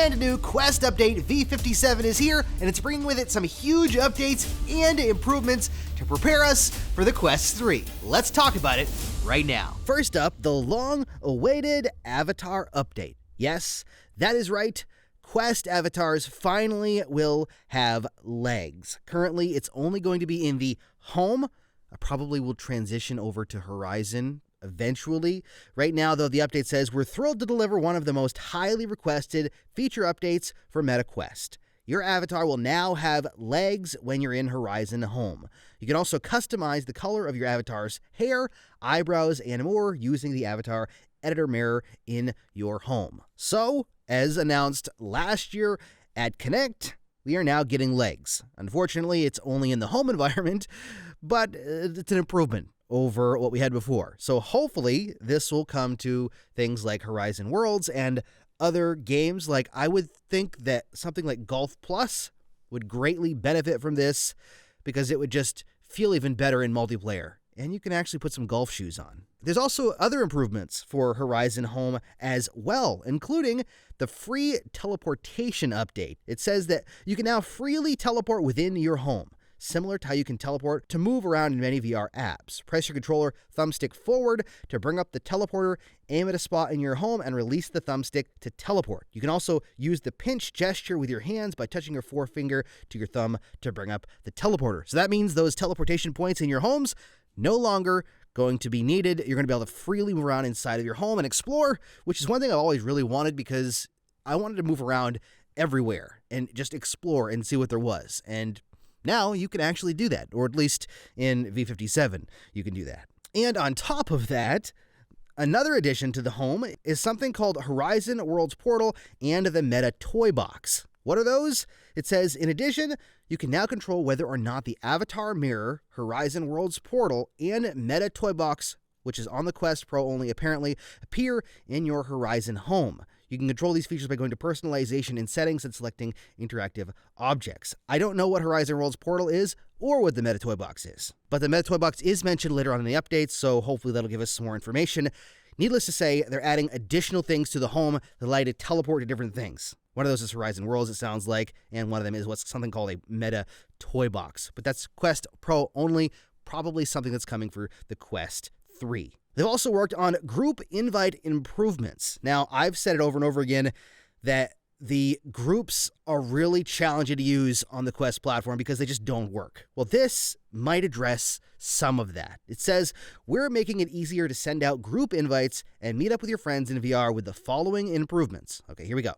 brand new Quest update v57 is here, and it's bringing with it some huge updates and improvements to prepare us for the Quest 3. Let's talk about it right now. First up, the long-awaited Avatar update. Yes, that is right. Quest avatars finally will have legs. Currently, it's only going to be in the home. I probably will transition over to Horizon eventually. Right now, though, the update says we're thrilled to deliver one of the most highly requested feature updates for MetaQuest. Your avatar will now have legs when you're in Horizon Home. You can also customize the color of your avatar's hair, eyebrows, and more using the avatar editor mirror in your home. So, as announced last year at Connect, we are now getting legs. Unfortunately, it's only in the home environment, but it's an improvement over what we had before. So hopefully this will come to things like Horizon Worlds and other games. Like, I would think that something like Golf Plus would greatly benefit from this because it would just feel even better in multiplayer. And you can actually put some golf shoes on. There's also other improvements for Horizon Home as well, including the free teleportation update. It says that you can now freely teleport within your home, similar to how you can teleport to move around in many VR apps. Press your controller thumbstick forward to bring up the teleporter, aim at a spot in your home, and release the thumbstick to teleport. You can also use the pinch gesture with your hands by touching your forefinger to your thumb to bring up the teleporter. So that means those teleportation points in your homes no longer going to be needed. You're going to be able to freely move around inside of your home and explore, which is one thing I've always really wanted because I wanted to move around everywhere and just explore and see what there was. And now you can actually do that, or at least in v57 you can do that. And on top of that, another addition to the home is something called Horizon Worlds Portal and the Meta Toy Box. What are those? It says, in addition, you can now control whether or not the Avatar Mirror, Horizon Worlds Portal, and Meta Toy Box, which is on the Quest Pro only apparently, appear in your Horizon home. You can control these features by going to personalization in settings and selecting interactive objects. I don't know what Horizon Worlds Portal is or what the Meta Toy Box is, but the Meta Toy Box is mentioned later on in the updates, so hopefully that'll give us some more information. Needless to say, they're adding additional things to the home that allow you to teleport to different things. One of those is Horizon Worlds, it sounds like, and one of them is what's something called a Meta Toy Box. But that's Quest Pro only, probably something that's coming for the Quest 3. They've also worked on group invite improvements. Now, I've said it over and over again that the groups are really challenging to use on the Quest platform because they just don't work. Well, this might address some of that. It says, we're making it easier to send out group invites and meet up with your friends in VR with the following improvements. Okay, here we go.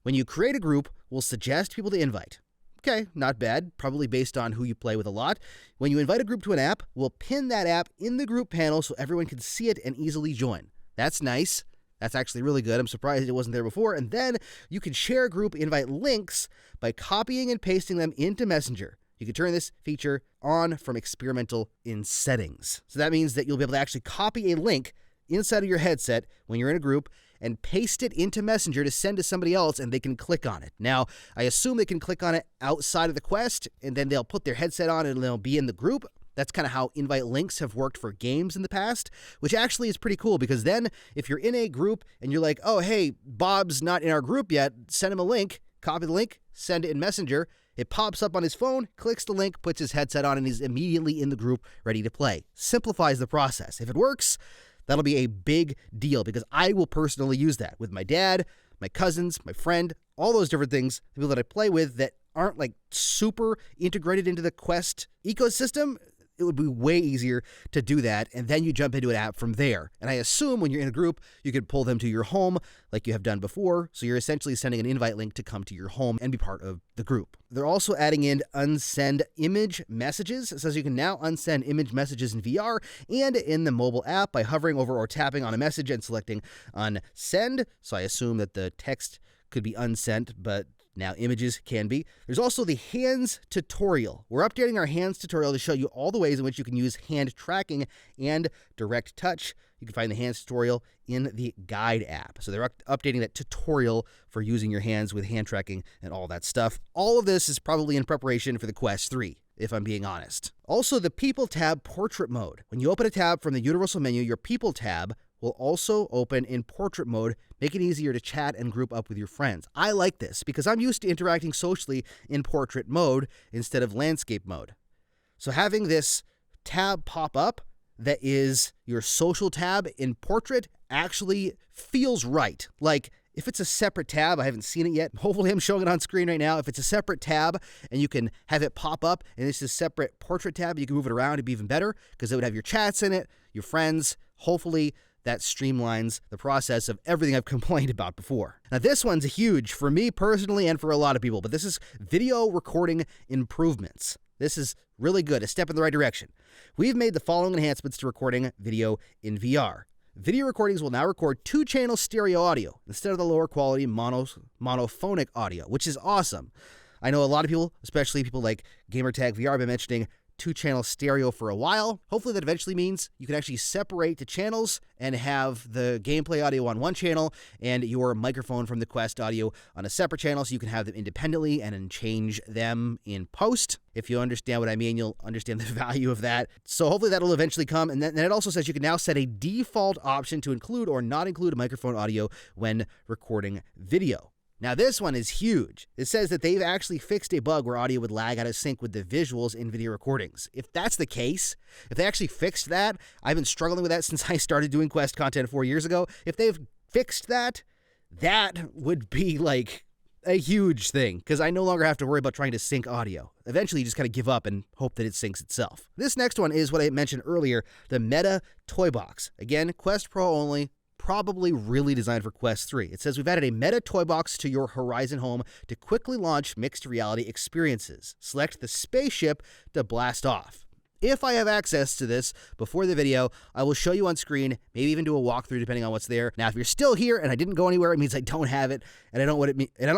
When you create a group, we'll suggest people to invite. Okay, not bad, probably based on who you play with a lot. When you invite a group to an app, we'll pin that app in the group panel so everyone can see it and easily join. That's nice. That's actually really good. I'm surprised it wasn't there before. And then you can share group invite links by copying and pasting them into Messenger. You can turn this feature on from experimental in settings. So that means that you'll be able to actually copy a link inside of your headset when you're in a group and paste it into Messenger to send to somebody else, and they can click on it. Now, I assume they can click on it outside of the Quest, and then they'll put their headset on and they'll be in the group. That's kind of how invite links have worked for games in the past, which actually is pretty cool because then if you're in a group and you're like, oh, hey, Bob's not in our group yet, send him a link, copy the link, send it in Messenger. It pops up on his phone, clicks the link, puts his headset on, and he's immediately in the group ready to play. Simplifies the process. If it works, that'll be a big deal because I will personally use that with my dad, my cousins, my friend, all those different things, the people that I play with that aren't like super integrated into the Quest ecosystem. It would be way easier to do that, and then you jump into an app from there. And I assume when you're in a group, you can pull them to your home like you have done before, so you're essentially sending an invite link to come to your home and be part of the group. They're also adding in unsend image messages. It says you can now unsend image messages in VR and in the mobile app by hovering over or tapping on a message and selecting unsend. So I assume that the text could be unsent, but now images can be. There's also the hands tutorial. We're updating our hands tutorial to show you all the ways in which you can use hand tracking and direct touch. You can find the hands tutorial in the guide app. So they're updating that tutorial for using your hands with hand tracking and all that stuff. All of this is probably in preparation for the Quest 3, if I'm being honest. Also, the People tab portrait mode. When you open a tab from the universal menu, your People tab will also open in portrait mode, making it easier to chat and group up with your friends. I like this because I'm used to interacting socially in portrait mode instead of landscape mode. So having this tab pop up that is your social tab in portrait actually feels right. Like, if it's a separate tab, I haven't seen it yet. Hopefully I'm showing it on screen right now. If it's a separate tab and you can have it pop up and it's a separate portrait tab, you can move it around, it'd be even better because it would have your chats in it, your friends. Hopefully that streamlines the process of everything I've complained about before. Now this one's huge for me personally and for a lot of people, but this is video recording improvements. This is really good, a step in the right direction. We've made the following enhancements to recording video in VR. Video recordings will now record 2-channel stereo audio instead of the lower quality monophonic audio, which is awesome. I know a lot of people, especially people like Gamertag VR, have been mentioning 2-channel stereo for a while. Hopefully that eventually means you can actually separate the channels and have the gameplay audio on one channel and your microphone from the Quest audio on a separate channel so you can have them independently and then change them in post. If you understand what I mean, you'll understand the value of that. So hopefully that'll eventually come. And then it also says you can now set a default option to include or not include microphone audio when recording video. Now this one is huge. It says that they've actually fixed a bug where audio would lag out of sync with the visuals in video recordings. If that's the case, if they actually fixed that, I've been struggling with that since I started doing Quest content 4 years ago. If they've fixed that, that would be like a huge thing because I no longer have to worry about trying to sync audio. Eventually you just kind of give up and hope that it syncs itself. This next one is what I mentioned earlier, the Meta Toy Box. Again, Quest Pro only. Probably really designed for Quest 3. It says we've added a Meta Toy Box to your Horizon home to quickly launch mixed reality experiences. Select the spaceship to blast off. If I have access to this before the video, I will show you on screen, maybe even do a walkthrough depending on what's there. Now, if you're still here and I didn't go anywhere, it means I don't have it and I don't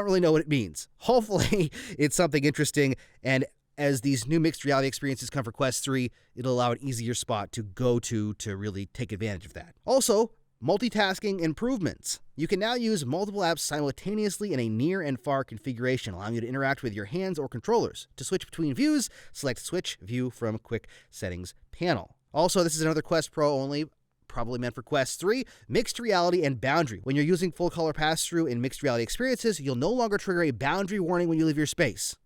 really know what it means. Hopefully, it's something interesting, and as these new mixed reality experiences come for Quest 3, it'll allow an easier spot to go to really take advantage of that. Also, multitasking improvements. You can now use multiple apps simultaneously in a near and far configuration, allowing you to interact with your hands or controllers. To switch between views, select Switch View from Quick Settings panel. Also, this is another Quest Pro only, probably meant for Quest 3, mixed reality and boundary. When you're using full color pass-through in mixed reality experiences, you'll no longer trigger a boundary warning when you leave your space,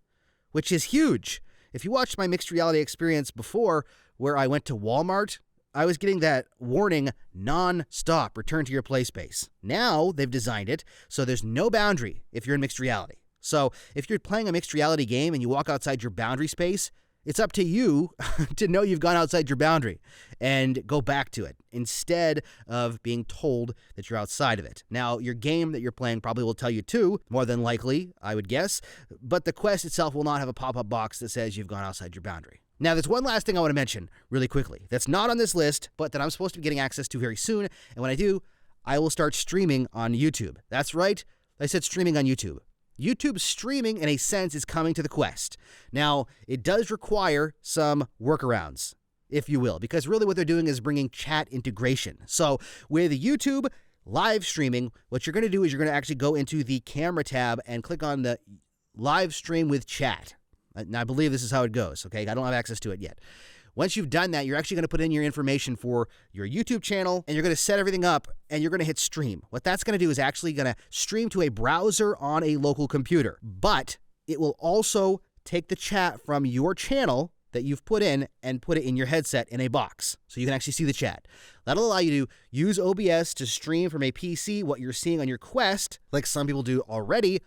which is huge. If you watched my mixed reality experience before, where I went to Walmart, I was getting that warning non-stop, return to your play space. Now they've designed it so there's no boundary if you're in mixed reality. So if you're playing a mixed reality game and you walk outside your boundary space, it's up to you to know you've gone outside your boundary and go back to it instead of being told that you're outside of it. Now, your game that you're playing probably will tell you too, more than likely, I would guess, but the Quest itself will not have a pop-up box that says you've gone outside your boundary. Now, there's one last thing I want to mention really quickly that's not on this list, but that I'm supposed to be getting access to very soon. And when I do, I will start streaming on YouTube. That's right. I said streaming on YouTube. YouTube streaming, in a sense, is coming to the Quest. Now, it does require some workarounds, if you will, because really what they're doing is bringing chat integration. So with YouTube live streaming, what you're going to do is you're going to actually go into the camera tab and click on the live stream with chat. Now, I believe this is how it goes, okay? I don't have access to it yet. Once you've done that, you're actually going to put in your information for your YouTube channel, and you're going to set everything up, and you're going to hit stream. What that's going to do is actually going to stream to a browser on a local computer, but it will also take the chat from your channel that you've put in and put it in your headset in a box, so you can actually see the chat. That'll allow you to use OBS to stream from a PC what you're seeing on your Quest, like some people do already,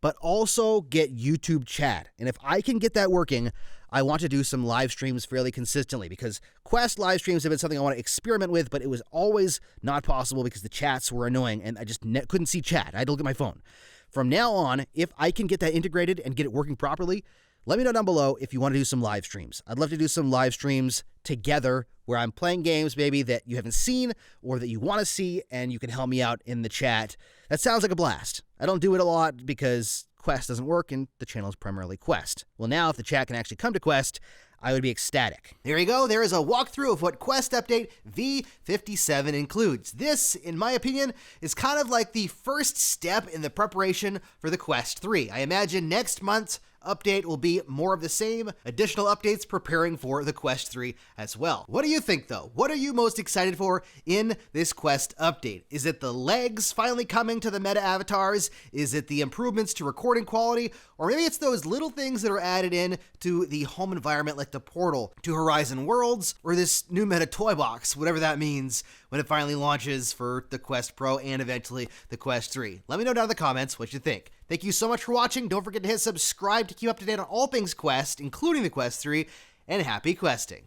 but also get YouTube chat. And if I can get that working, I want to do some live streams fairly consistently because Quest live streams have been something I want to experiment with, but it was always not possible because the chats were annoying and I just couldn't see chat. I had to look at my phone. From now on, if I can get that integrated and get it working properly, let me know down below if you want to do some live streams. I'd love to do some live streams together where I'm playing games maybe that you haven't seen or that you want to see, and you can help me out in the chat. That sounds like a blast. I don't do it a lot because Quest doesn't work and the channel is primarily Quest. Well, now if the chat can actually come to Quest, I would be ecstatic. There you go. There is a walkthrough of what Quest Update v57 includes. This, in my opinion, is kind of like the first step in the preparation for the Quest 3. I imagine next month update will be more of the same, additional updates preparing for the Quest 3 as well. What do you think though? What are you most excited for in this Quest update? Is it the legs finally coming to the meta avatars? Is it the improvements to recording quality? Or maybe it's those little things that are added in to the home environment like the portal to Horizon Worlds, or this new meta toy box, whatever that means when it finally launches for the Quest Pro and eventually the Quest 3. Let me know down in the comments what you think. Thank you so much for watching. Don't forget to hit subscribe to keep up to date on all things Quest, including the Quest 3, and happy questing.